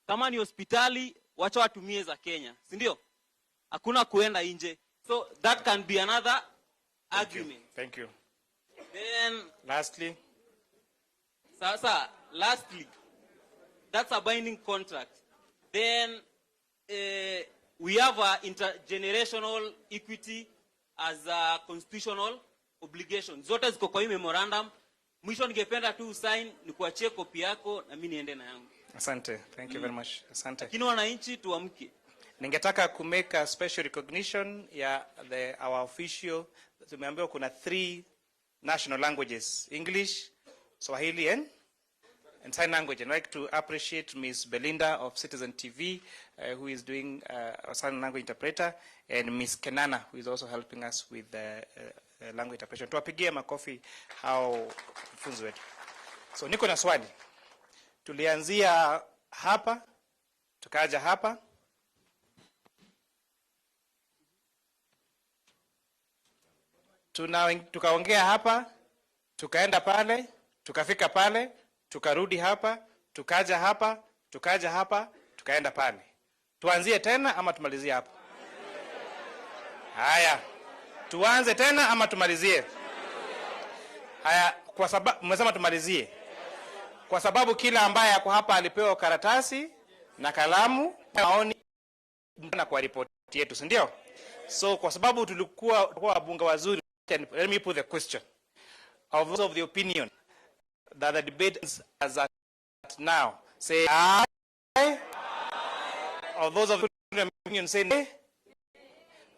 kama ni hospitali wacha watumie za Kenya, si ndio? Hakuna kuenda nje. So that can be another argument. Thank you. Then lastly, that's a binding contract. Then we have a intergenerational equity as a constitutional obligation. Zote ziko kwa hii memorandum. Mwisho ningependa tu sign ni kuachie kopi yako na mimi niende na yangu. Asante. Thank you very much. Asante. Lakini wananchi tuamke. Ningetaka ku make a special recognition ya our official. Tumeambiwa kuna 3 national languages: English, Swahili and sign language. I'd like to appreciate Ms. Belinda of Citizen TV, who is doing a sign language interpreter, and Ms. Kenana, who is also helping us with language interpretation. Tuwapigie makofi hao funzo wetu. So niko na swali. Tulianzia hapa, tukaja hapa. Tukaongea hapa, tukaenda pale, tukafika pale, tukarudi hapa, tukaja hapa, tukaja hapa, tukaenda pale. Tuanzie tena ama tumalizie hapa? Haya. Tuanze tena ama tumalizie? Haya, kwa sababu mmesema tumalizie. Kwa sababu kila ambaye yako hapa alipewa karatasi na kalamu, maoni na kwa ripoti yetu, si ndio? So kwa sababu tulikuwa wabunge wazuri, let me put the question. Of those of the opinion that the debate is as at now, say aye. Aye. Of those of the opinion say nay.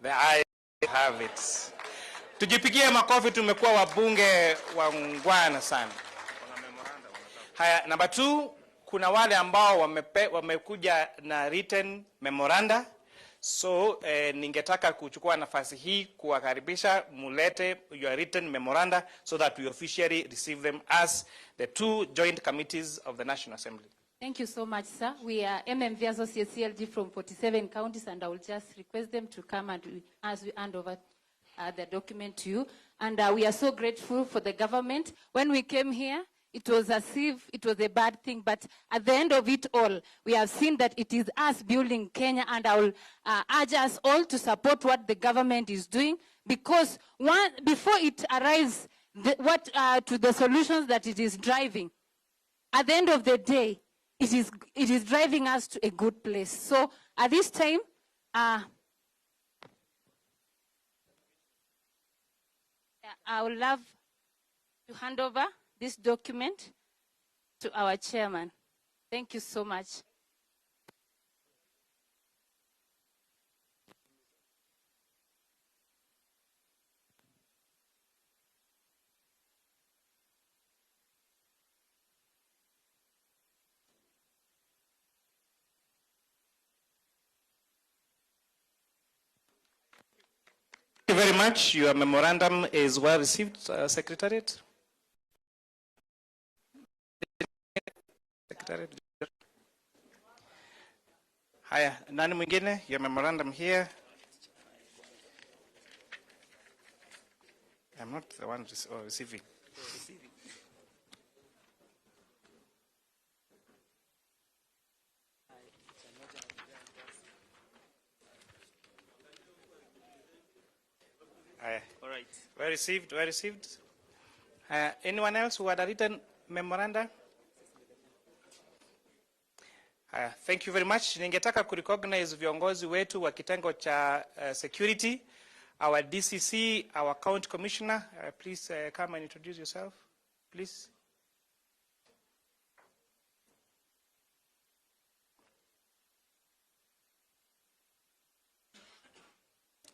The ayes have it. Tujipigie makofi, tumekuwa wabunge wangwana sana. Haya, number 2, kuna wale ambao wamekuja na written memoranda. So ningetaka kuchukua nafasi hii kuwakaribisha mulete your written memoranda so that we officially receive them as the 2 joint committees of the National Assembly. Thank you so much, sir. We are MMV Associate CLG from 47 counties, and I will just request them to come and as we hand over the document to you. And we are so grateful for the government. When we came here, it was as if it was a bad thing, but at the end of it all, we have seen that it is us building Kenya, and I will urge us all to support what the government is doing, because before it arrives to the solutions that it is driving, at the end of the day, it is driving us to a good place. So at this time, I would love to hand over this document to our chairman. Thank you so much. Thank you very much. Your memorandum is well received, Secretariat. Haya, nani mwingine? Your memorandum here. I'm not the one receiving. All right. Well received, well received. Anyone else who had a written memoranda? Thank you very much. Ningetaka kurecognize viongozi wetu wa kitengo cha security, our DCC, our county commissioner. Please come and introduce yourself, please.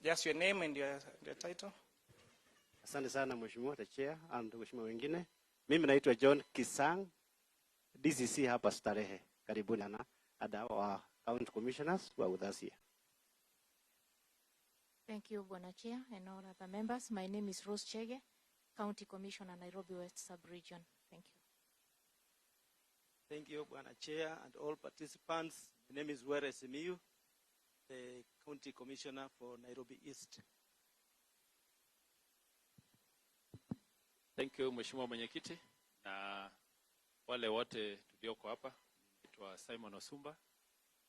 Just your name and your title. Asante sana Mheshimiwa the Chair and Mheshimiwa wengine. Mimi naitwa John Kisang, DCC hapa Starehe. Karibuni na our county commissioners who are with us here. Thank you, Bwana Chair, and all other members. My name is Rose Chege, County Commissioner, Nairobi West Sub-Region. Thank you. Thank you, Bwana Chair, and all participants. My name is Were Simiyu, the County Commissioner for Nairobi East. Thank you, Mheshimiwa Mwenyekiti, na wale wote tulioko hapa. Naitwa Simon Osumba,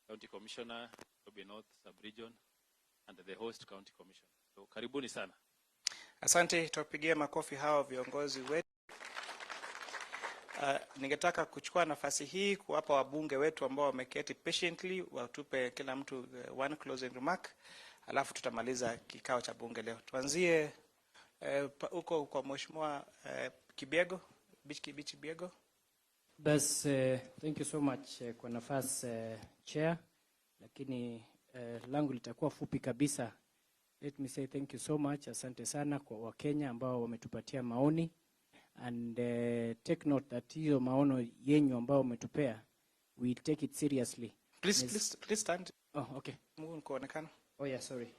County Commissioner, Nairobi North Sub-Region, and the host County Commissioner. So karibuni sana. Asante, tuwapigie makofi hawa viongozi wetu. Ningetaka kuchukua nafasi hii kuwapa wabunge wetu ambao wameketi patiently, watupe kila mtu one closing remark, alafu tutamaliza kikao cha bunge leo. Tuanzie huko kwa Mheshimiwa Kibiego, Bichi Biego. Bas, thank you so much kwa nafasi chair, lakini langu litakuwa fupi kabisa. Let me say thank you so much. Asante sana kwa Wakenya ambao wametupatia maoni, and take note that hiyo maono yenyu ambao umetupea, we take it seriously. Please stand. Oh, okay. Mungu kuonekana. Oh yeah, sorry.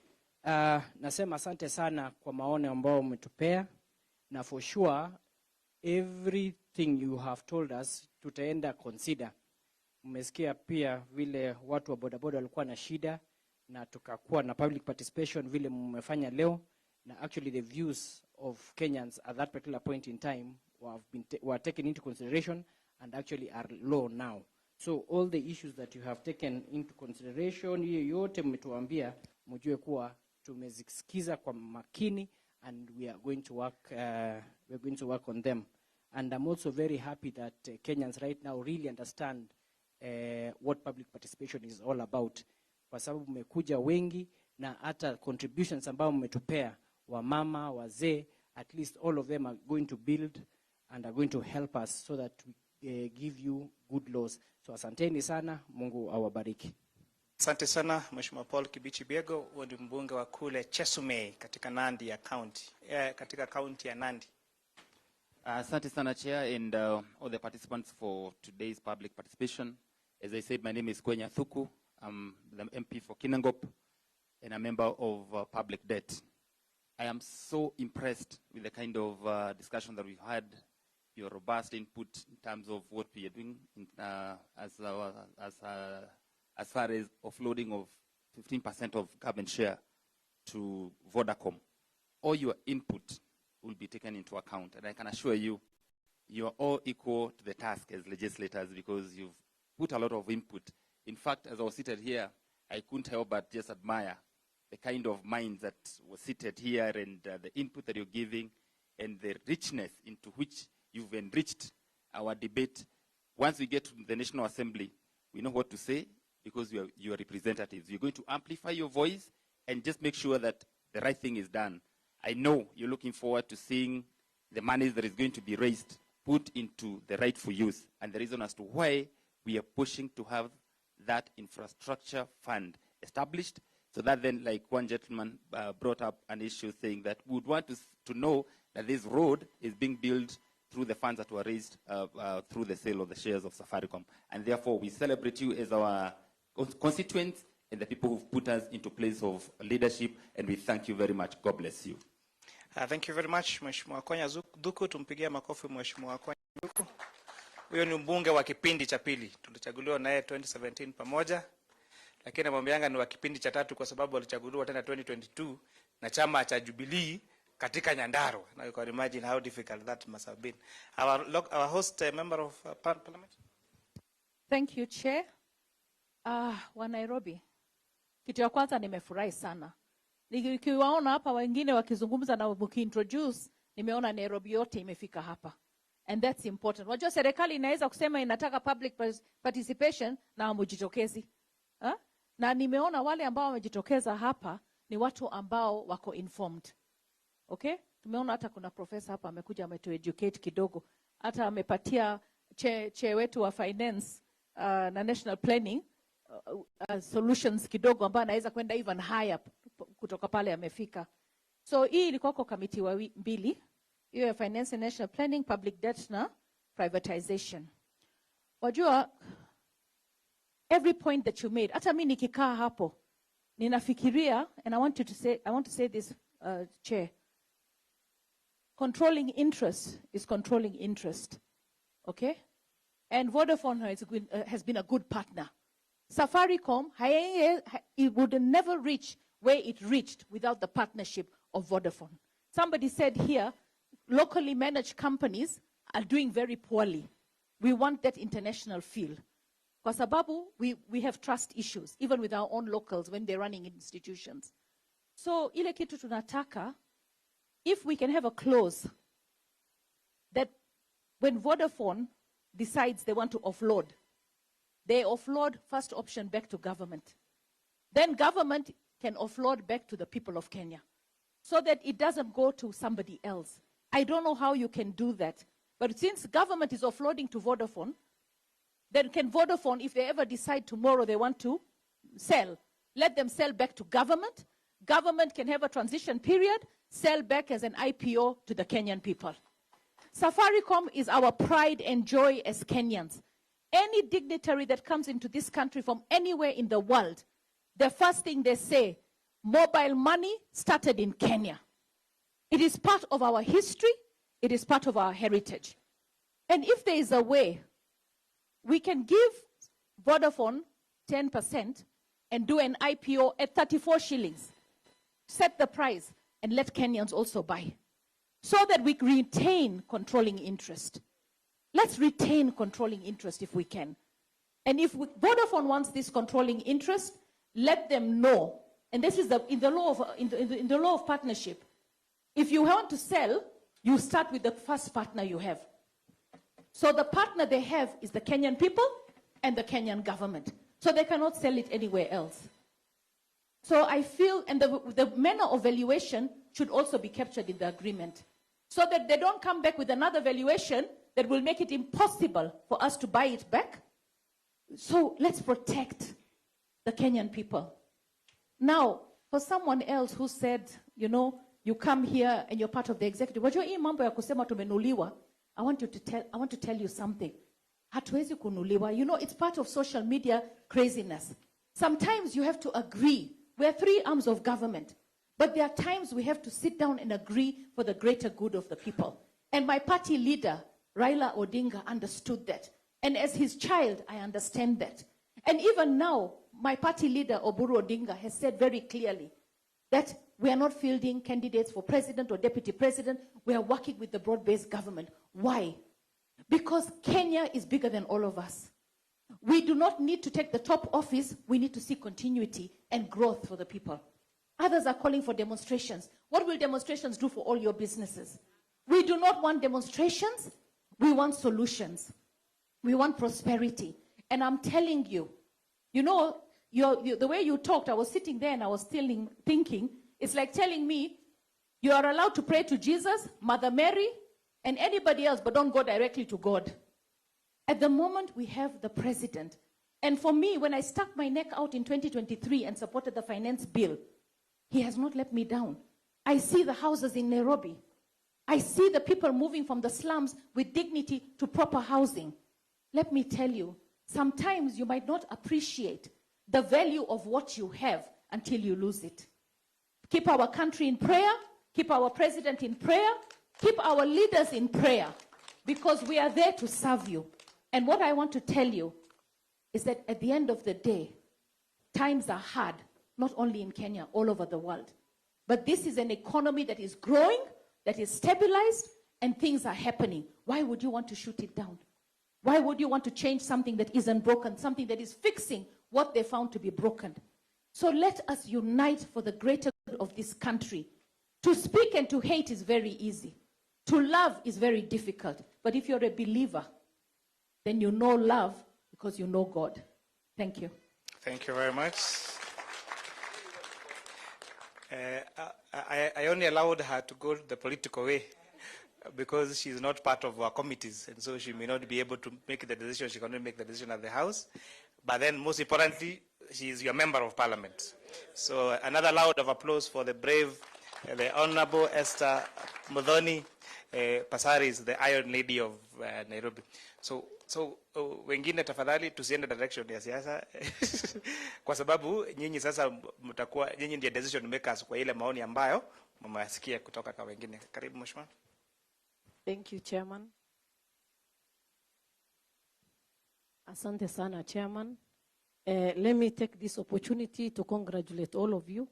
Nasema asante sana kwa maono ambao umetupea, na for sure everything you have told us tutaenda consider. Mmesikia pia vile watu wa bodaboda walikuwa na shida, na tukakuwa na public participation vile mmefanya leo, na actually the views of Kenyans at that particular point in time were taken into consideration and actually are low now. So all the issues that you have taken into consideration, hiyo yote mmetuambia, mjue kuwa tumezisikiza kwa makini, and we are going to work on them. And I'm also very happy that Kenyans right now really understand what public participation is all about, kwa sababu mmekuja wengi, na hata contributions ambao mmetupea, wamama, wazee, at least all of them are going to build and are going to help us so that we give you good laws. So asanteni sana, Mungu awabariki. Asante sana Mheshimiwa Paul Kibichi Biego, huyo ni mbunge wa kule Chesumei katika Nandi ya county, katika county ya Nandi. Asante sana Chair and all the participants for today's public participation. As I said, my name is Kwenya Thuku. I'm the MP for Kinangop and a member of Public Debt. I am so impressed with the kind of discussion that we've had, your robust input in terms of what we are doing as far as offloading of 15% of government share to Vodacom. All your input will be taken into account, and I can assure you, you are all equal to the task as legislators because you've put a lot of input. In fact, as I was seated here, I couldn't help but just admire the kind of minds that were seated here and the input that you're giving and the richness into which you've enriched our debate. Once we get to the National Assembly, we know what to say because you are representatives. You're going to amplify your voice and just make sure that the right thing is done. I know you're looking forward to seeing the money that is going to be raised put into the rightful use, and the reason as to why we are pushing to have that infrastructure fund established, so that then, like one gentleman brought up an issue saying that we would want to know that this road is being built through the funds that were raised through the sale of the shares of Safaricom. And therefore, we celebrate you as our constituents and the people who've put us into place of leadership, and we thank you very much. God bless you. Thank you very much, Mheshimiwa Konya Duku. Tumpigie makofi Mheshimiwa Konya Duku. Huyo ni mbunge wa kipindi cha pili. Tulichaguliwa naye 2017 pamoja. Lakini mambo yanga ni wa kipindi cha tatu kwa sababu alichaguliwa tena 2022 na chama cha Jubilee katika Nyandarua. Now you can imagine how difficult that must have been. Our host member of parliament. Thank you, Chair. Wa Nairobi. Kitu ya kwanza nimefurahi sana. Nikiwaona hapa wengine wakizungumza na wakiintroduce, nimeona Nairobi yote imefika hapa. And that's important. Wajua serikali inaweza kusema inataka public participation na hamujitokezi. Na nimeona wale ambao wamejitokeza hapa ni watu ambao wako informed. Okay? Tumeona hata kuna professor hapa amekuja ametueducate kidogo. Hata amepatia che wetu wa finance na national planning solutions kidogo ambao anaweza kwenda even higher kutoka pale amefika. So hii ilikuwa kwa committee wa mbili, hiyo ya finance and national planning, public debt na privatization. Wajua every point that you made, hata mimi nikikaa hapo ninafikiria, and I want to say this Chair, controlling interest is controlling interest. Okay? And Vodafone has been a good partner. Safaricom, it would never reach where it reached without the partnership of Vodafone. Somebody said here, locally managed companies are doing very poorly. We want that international feel. Kwa sababu we have trust issues, even with our own locals when they're running institutions. So ile kitu tunataka, if we can have a clause that when Vodafone decides they want to offload, they offload first option back to government. Then government can offload back to the people of Kenya, so that it doesn't go to somebody else. I don't know how you can do that. But since government is offloading to Vodafone, then can Vodafone, if they ever decide tomorrow they want to sell, let them sell back to government. Government can have a transition period, sell back as an IPO to the Kenyan people. Safaricom is our pride and joy as Kenyans. Any dignitary that comes into this country from anywhere in the world, the first thing they say, mobile money started in Kenya. It is part of our history. It is part of our heritage. And if there is a way, we can give Vodafone 10% and do an IPO at 34 shillings. Set the price and let Kenyans also buy, so that we retain controlling interest. Let's retain controlling interest if we can. And if Vodafone wants this controlling interest, let them know. And this is in the law of partnership. If you want to sell, you start with the first partner you have. So the partner they have is the Kenyan people and the Kenyan government. So they cannot sell it anywhere else. So I feel, and the manner of valuation should also be captured in the agreement, so that they don't come back with another valuation that will make it impossible for us to buy it back. So let's protect the Kenyan people. Now, for someone else who said, you know, you come here and you're part of the executive. Wajua hii mambo ya kusema tumenuliwa, I want to tell you something. Hatuwezi kunuliwa. You know, it's part of social media craziness. Sometimes you have to agree. We are three arms of government. But there are times we have to sit down and agree for the greater good of the people. And my party leader, Raila Odinga, understood that. And as his child, I understand that. And even now, my party leader, Oburu Odinga, has said very clearly that we are not fielding candidates for president or deputy president. We are working with the broad-based government. Why? Because Kenya is bigger than all of us. We do not need to take the top office. We need to see continuity and growth for the people. Others are calling for demonstrations. What will demonstrations do for all your businesses? We do not want demonstrations. We want solutions. We want prosperity. And I'm telling you, you know, the way you talked, I was sitting there and I was still thinking, it's like telling me, you are allowed to pray to Jesus, Mother Mary, and anybody else, but don't go directly to God. At the moment, we have the president. And for me, when I stuck my neck out in 2023 and supported the finance bill, he has not let me down. I see the houses in Nairobi. I see the people moving from the slums with dignity to proper housing. Let me tell you, sometimes you might not appreciate the value of what you have until you lose it. Keep our country in prayer. Keep our president in prayer. Keep our leaders in prayer, because we are there to serve you. And what I want to tell you is that at the end of the day, times are hard, not only in Kenya, all over the world. But this is an economy that is growing, that is stabilized, and things are happening. Why would you want to shoot it down? Why would you want to change something that isn't broken, something that is fixing what they found to be broken? So let us unite for the greater good of this country. To speak and to hate is very easy. To love is very difficult. But if you're a believer, then you know love because you know God. Thank you. Thank you very much. I only allowed her to go the political way because she's not part of our committees, and so she may not be able to make the decision. She cannot make the decision at the House. But then, most importantly, she is your member of Parliament. So another round of applause for the brave, the Honorable Esther Passaris, the Iron Lady of Nairobi. So wengine tafadhali tusiende direction ya siasa kwa sababu nyinyi sasa mtakuwa nyinyi ndiye decision makers kwa ile maoni ambayo mmeyasikia kutoka kwa wengine. Karibu mheshimiwa. Thank you, Chairman. Asante sana, Chairman. Let me take this opportunity to congratulate all of you.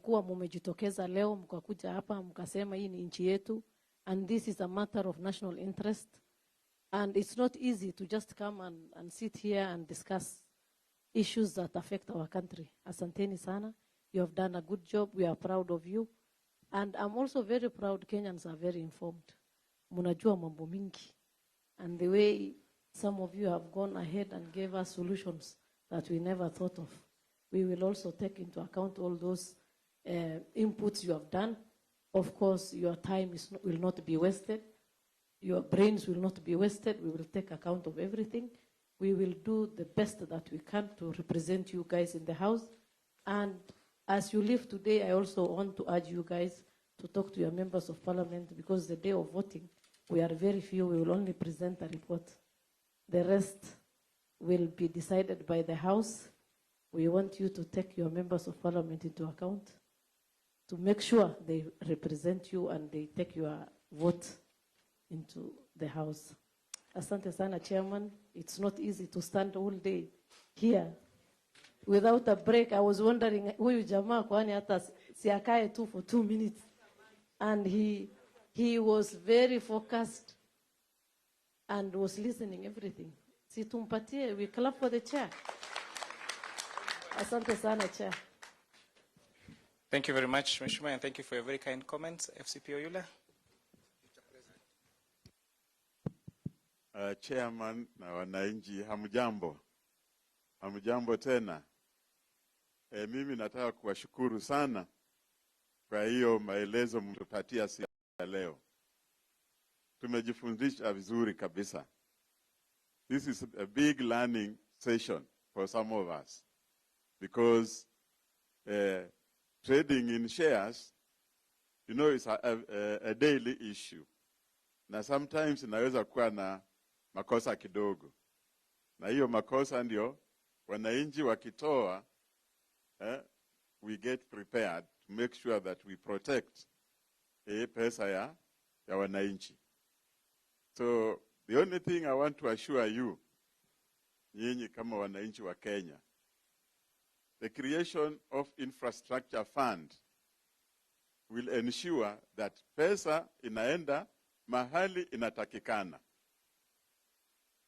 Kuwa mumejitokeza leo mkakuja hapa mkasema hii ni nchi yetu, and this is a matter of national interest. And it's not easy to just come and sit here and discuss issues that affect our country. Asanteni sana. You have done a good job. We are proud of you. And I'm also very proud Kenyans are very informed. Munajua mambo mingi. And the way some of you have gone ahead and gave us solutions that we never thought of. We will also take into account all those inputs you have done. Of course, your time will not be wasted. Your brains will not be wasted. We will take account of everything. We will do the best that we can to represent you guys in the House. And as you leave today, I also want to urge you guys to talk to your members of Parliament, because the day of voting, we are very few. We will only present a report. The rest will be decided by the House. We want you to take your members of Parliament into account to make sure they represent you and they take your vote into the House. Asante sana, Chairman. It's not easy to stand all day here without a break. I was wondering, huyu jamaa kwani hata siakae tu for 2 minutes. And he was very focused and was listening everything. Si tumpatie, we clap for the chair. Asante sana, Chair. Thank you very much, Mheshimiwa, and thank you for your very kind comments. FCP Oyula. Chairman na wananchi, hamjambo. Hamjambo tena. Mimi nataka kuwashukuru sana kwa hiyo maelezo mtupatia siku ya leo. Tumejifundisha vizuri kabisa. This is a big learning session for some of us, because trading in shares, you know, is a daily issue. Na sometimes inaweza kuwa na makosa kidogo. Na hiyo makosa ndio wananchi wakitoa, we get prepared to make sure that we protect pesa ya wananchi. So the only thing I want to assure you, nyinyi kama wananchi wa Kenya, the creation of infrastructure fund will ensure that pesa inaenda mahali inatakikana.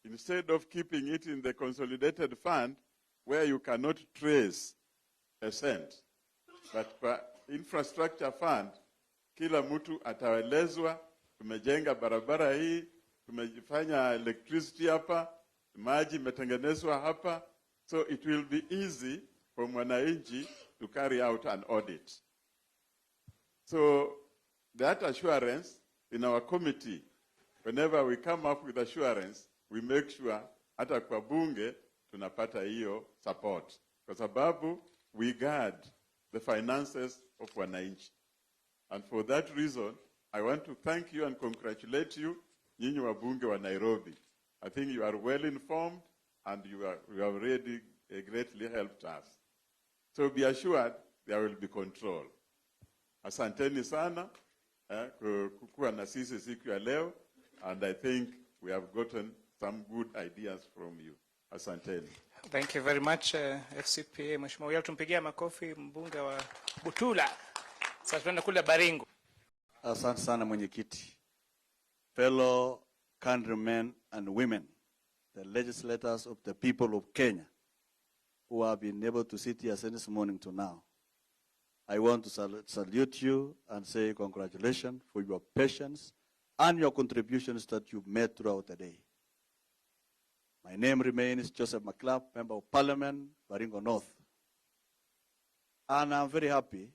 Instead of keeping it in the consolidated fund where you cannot trace a cent. But kwa infrastructure fund, kila mtu ataelezwa, tumejenga barabara hii, tumefanya electricity hapa, maji imetengenezwa hapa. So it will be easy for mwananchi to carry out an audit. So that assurance in our committee, whenever we come up with assurance, we make sure hata kwa bunge tunapata hiyo support. Kwa sababu we guard the finances of wananchi. And for that reason, I want to thank you and congratulate you, nyinyi wabunge wa Nairobi. I think you are well informed and you have really greatly helped us. So be assured there will be control. Asanteni sana kukuwa na sisi siku ya leo, and I think we have gotten some good ideas from you. Asanteni. Thank you very much, FCPA. Mheshimiwa Oyala, tumpigia makofi mbunge wa Butula. Sasa tunaenda kule Baringo. Asante sana mwenyekiti. Fellow countrymen and women, the legislators of the people of Kenya who have been able to sit here since this morning to now. I want to salute you and say congratulations for your patience and your contributions that you've made throughout the day. My name remains Joseph McClap, Member of Parliament, Baringo North. And I'm very happy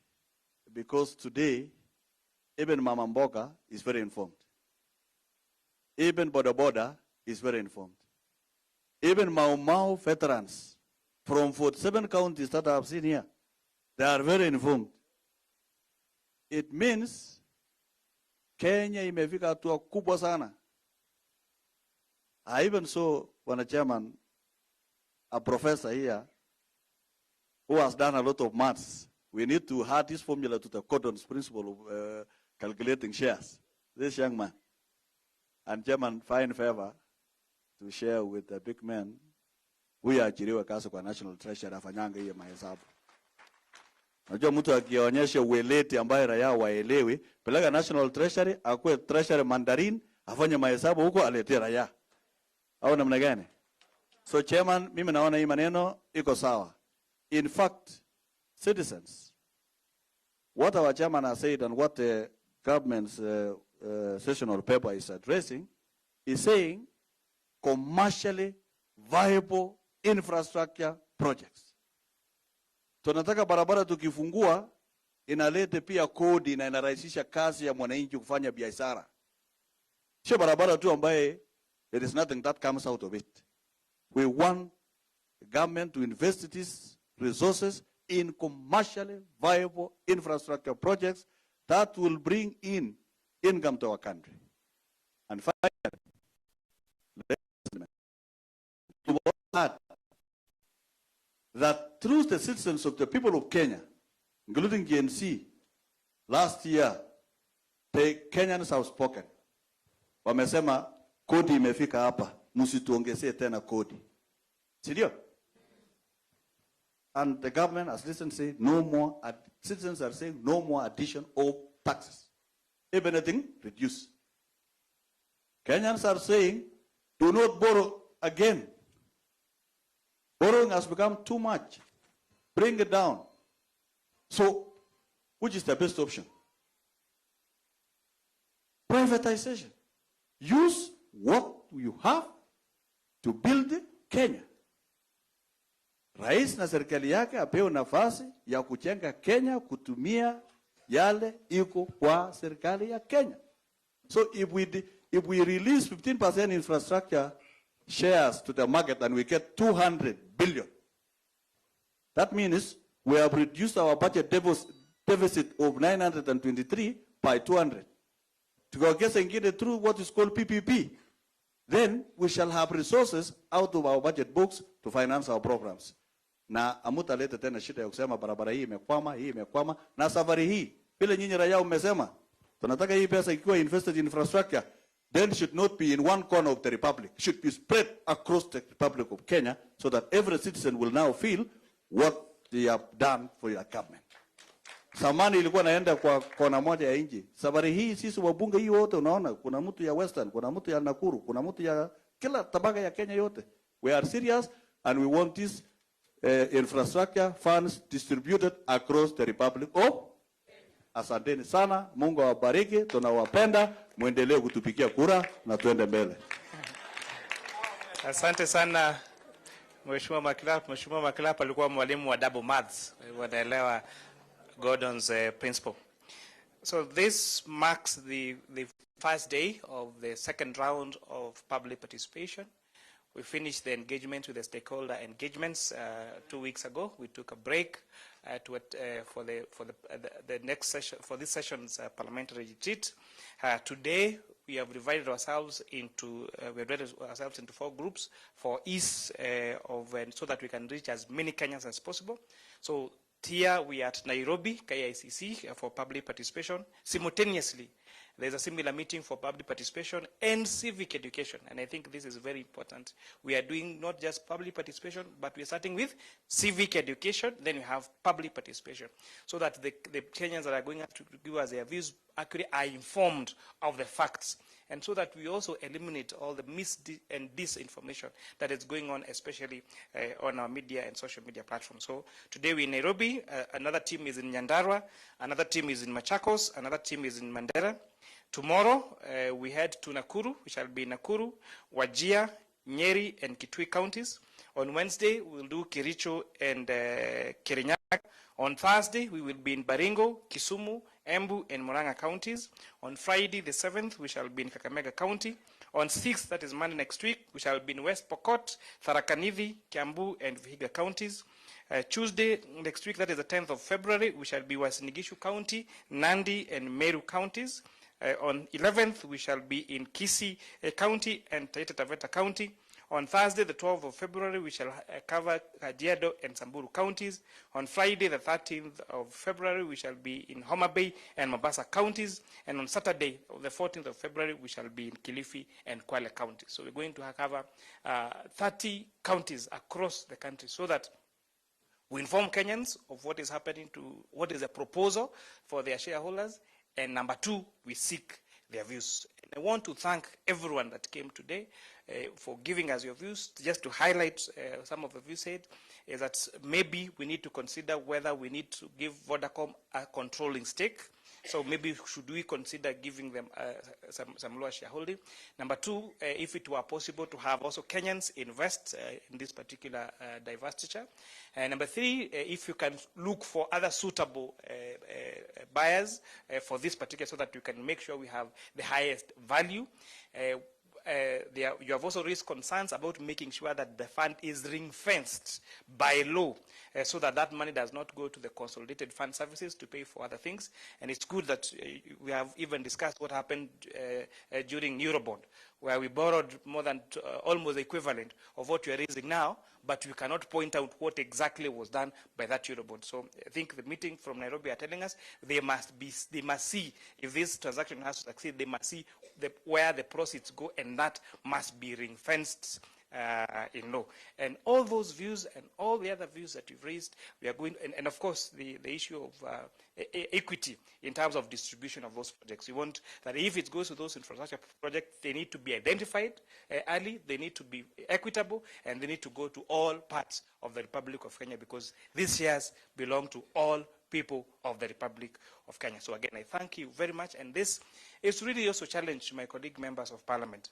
because today, even Mama Mboga is very informed. Even Boda Boda is very informed. Even Mau Mau veterans from 47 counties that I have seen here, they are very informed. It means Kenya imefika hatua kubwa sana. I even saw one chairman, a professor here, who has done a lot of maths. We need to add this formula to the Cotton's principle of calculating shares. This young man. And chairman, fine favor to share with the big man who ajiriwa kazi kwa National Treasury afanyanga hiyo mahesabu. Najua mtu akionyesha ueleti ambaye raia waelewi, peleka National Treasury, akue Treasury Mandarin, afanye mahesabu huko alete raia. Au namna gani? So chairman, mimi naona hii maneno iko sawa. In fact, citizens, what our chairman has said and what the government's sessional paper is addressing is saying commercially viable infrastructure projects. Tunataka barabara tukifungua inalete pia kodi na inarahisisha kazi ya mwananchi kufanya biashara. Sio barabara tu ambaye there is nothing that comes out of it. We want the government to invest its resources in commercially viable infrastructure projects that will bring in income to our country. And finally, to add that through the citizens of the people of Kenya, including GNC, last year, the Kenyans have spoken. Wamesema kodi imefika hapa, msituongezee tena kodi. Sindio? And the government has listened, say no more, citizens are saying no more addition of taxes. If anything, reduce. Kenyans are saying do not borrow again. Borrowing has become too much. Bring it down. So, which is the best option? Privatization. Use what you have to build Kenya. Rais na serikali yake apewe nafasi ya kujenga Kenya kutumia yale iko kwa serikali ya Kenya. So if we release 15% infrastructure shares to the market and we get 200 billion, that means we have reduced our budget deficit of 923 by 200. To go get engaged through what is called PPP, then we shall have resources out of our budget books to finance our programs. Na amutaleta tena shida ya kusema barabara hii imekwama, na safari hii vile nyinyi raia umesema tunataka hii pesa ikiwa invested in infrastructure, then should not be in one corner of the republic, should be spread across the Republic of Kenya so that every citizen will now feel what they have done for your government. Samani ilikuwa naenda kwa kona moja ya nchi. Safari hii sisi wabunge hii wote unaona kuna mtu ya Western, kuna mtu ya Nakuru, kuna mtu ya kila tabaka ya Kenya yote. We are serious and we want this infrastructure funds distributed across the Republic of. Asanteni sana, Mungu awabariki, tunawapenda, muendelee kutupigia kura na tuende mbele. Asante sana Mheshimiwa Makilapa. Mheshimiwa Makilapa alikuwa mwalimu wa double maths. Wanaelewa Gordon's principle. So this marks the first day of the second round of public participation. We finished the engagement with the stakeholder engagements 2 weeks ago. We took a break for the next session, for this session's parliamentary retreat. Today we have divided ourselves into 4 groups for ease so that we can reach as many Kenyans as possible. So here we are at Nairobi, KICC, for public participation. Simultaneously, there's a similar meeting for public participation and civic education. And I think this is very important. We are doing not just public participation, but we're starting with civic education, then we have public participation. So that the Kenyans that are going to give us their views actually are informed of the facts. And so that we also eliminate all the mis and disinformation that is going on, especially on our media and social media platforms. So today we're in Nairobi, another team is in Nyandarua, another team is in Machakos, another team is in Mandera. Tomorrow we head to Nakuru, we shall be in Nakuru, Wajir, Nyeri and Kitui counties. On Wednesday we'll do Kericho and Kirinyaga. On Thursday we will be in Baringo, Kisumu, Embu and Murang'a counties. On Friday the 7th we shall be in Kakamega County. On 6th, that is Monday next week, we shall be in West Pokot, Tharaka Nithi, Kiambu and Vihiga counties. Tuesday next week, that is the 10th of February, we shall be Uasin Gishu County, Nandi and Meru counties. On 11th, we shall be in KICC County and Taita Taveta County. On Thursday, the 12th of February, we shall cover Kajiado and Samburu counties. On Friday, the 13th of February, we shall be in Homa Bay and Mombasa counties. And on Saturday, the 14th of February, we shall be in Kilifi and Kwale counties. So we're going to cover 30 counties across the country so that we inform Kenyans of what is happening to, what is the proposal for their shareholders. And number 2, we seek their views. And I want to thank everyone that came today for giving us your views. Just to highlight some of the views said, is that maybe we need to consider whether we need to give Vodacom a controlling stake. So maybe should we consider giving them some lower shareholding? Number two, if it were possible to have also Kenyans invest in this particular divestiture. Number three, if you can look for other suitable buyers for this particular, so that you can make sure we have the highest value. You have also raised concerns about making sure that the fund is ring-fenced by law, so that that money does not go to the consolidated fund services to pay for other things. And it's good that we have even discussed what happened during Eurobond, where we borrowed more than almost the equivalent of what we are raising now, but we cannot point out what exactly was done by that Eurobond. So I think the meeting from Nairobi are telling us they must see, if this transaction has to succeed, they must see where the proceeds go, and that must be ring-fenced in law. And all those views and all the other views that you've raised, we are going, and of course the issue of equity in terms of distribution of those projects. We want that if it goes to those infrastructure projects, they need to be identified early, they need to be equitable, and they need to go to all parts of the Republic of Kenya, because these shares belong to all people of the Republic of Kenya. So again, I thank you very much. And this is really also a challenge to my colleague members of Parliament.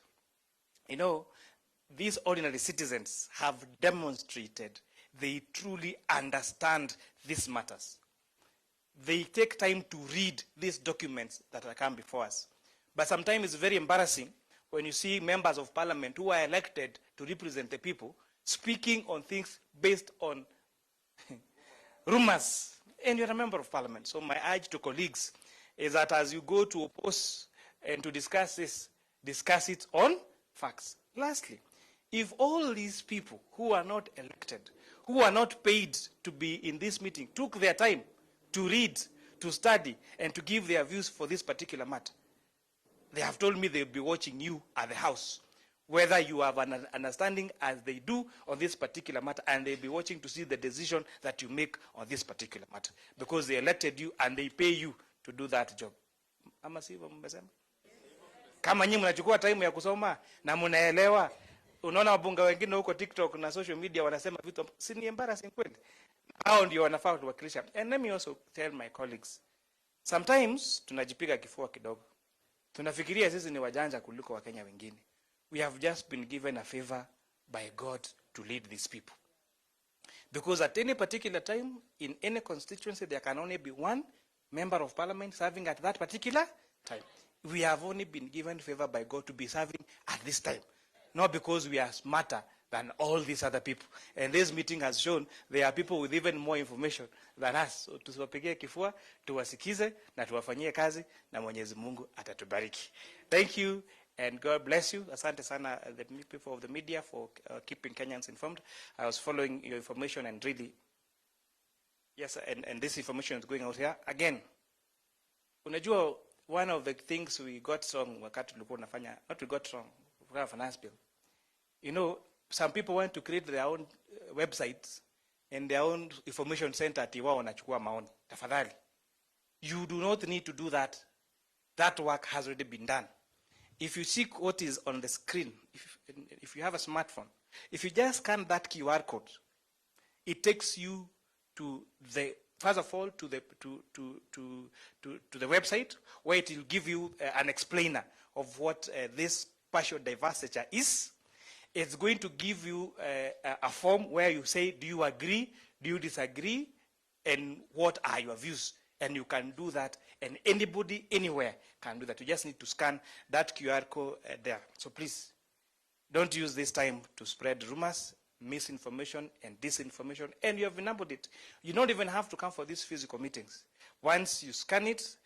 You know, these ordinary citizens have demonstrated they truly understand these matters. They take time to read these documents that are come before us. But sometimes it's very embarrassing when you see members of Parliament who are elected to represent the people speaking on things based on rumors. And you're a member of Parliament. So my urge to colleagues is that as you go to oppose and to discuss this, discuss it on facts. Lastly, if all these people who are not elected, who are not paid to be in this meeting, took their time to read, to study, and to give their views for this particular matter, they have told me they'll be watching you at the House, whether you have an understanding as they do on this particular matter, and they'll be watching to see the decision that you make on this particular matter, because they elected you and they pay you to do that job. Ama sivyo mmesema? Kama nyinyi mnachukua time ya kusoma na mnaelewa, unaona wabunge wengine huko TikTok na social media wanasema vitu, si ni embarrassing kweli? Hao ndio wanafaa kuwakilisha. And let me also tell my colleagues, sometimes tunajipiga kifua kidogo. Tunafikiria sisi ni wajanja kuliko Wakenya wengine. We have just been given a favor by God to lead these people. Because at any particular time, in any constituency, there can only be one member of Parliament serving at that particular time. We have only been given favor by God to be serving at this time. Not because we are smarter than all these other people. And this meeting has shown there are people with even more information than us. So tusiwapigie kifua, tuwasikize na tuwafanyie kazi, na Mwenyezi Mungu atatubariki. Thank you and God bless you. Asante sana the people of the media for keeping Kenyans informed. I was following your information and really, yes, and this information is going out here. Again, unajua, one of the things we got wrong wakati tulikuwa tunafanya, what we got wrong, for finance bill. You know, some people want to create their own websites and their own information center ati wao wanachukua maoni. Tafadhali. You do not need to do that. That work has already been done. If you see what is on the screen, if you have a smartphone, if you just scan that QR code, it takes you to the, first of all, to the website, where it will give you an explainer of what this partial divestiture is. It's going to give you a form where you say, do you agree, do you disagree, and what are your views? And you can do that, and anybody, anywhere can do that. You just need to scan that QR code there. So please, don't use this time to spread rumors, misinformation, and disinformation, and you have enabled it. You don't even have to come for these physical meetings. Once you scan it,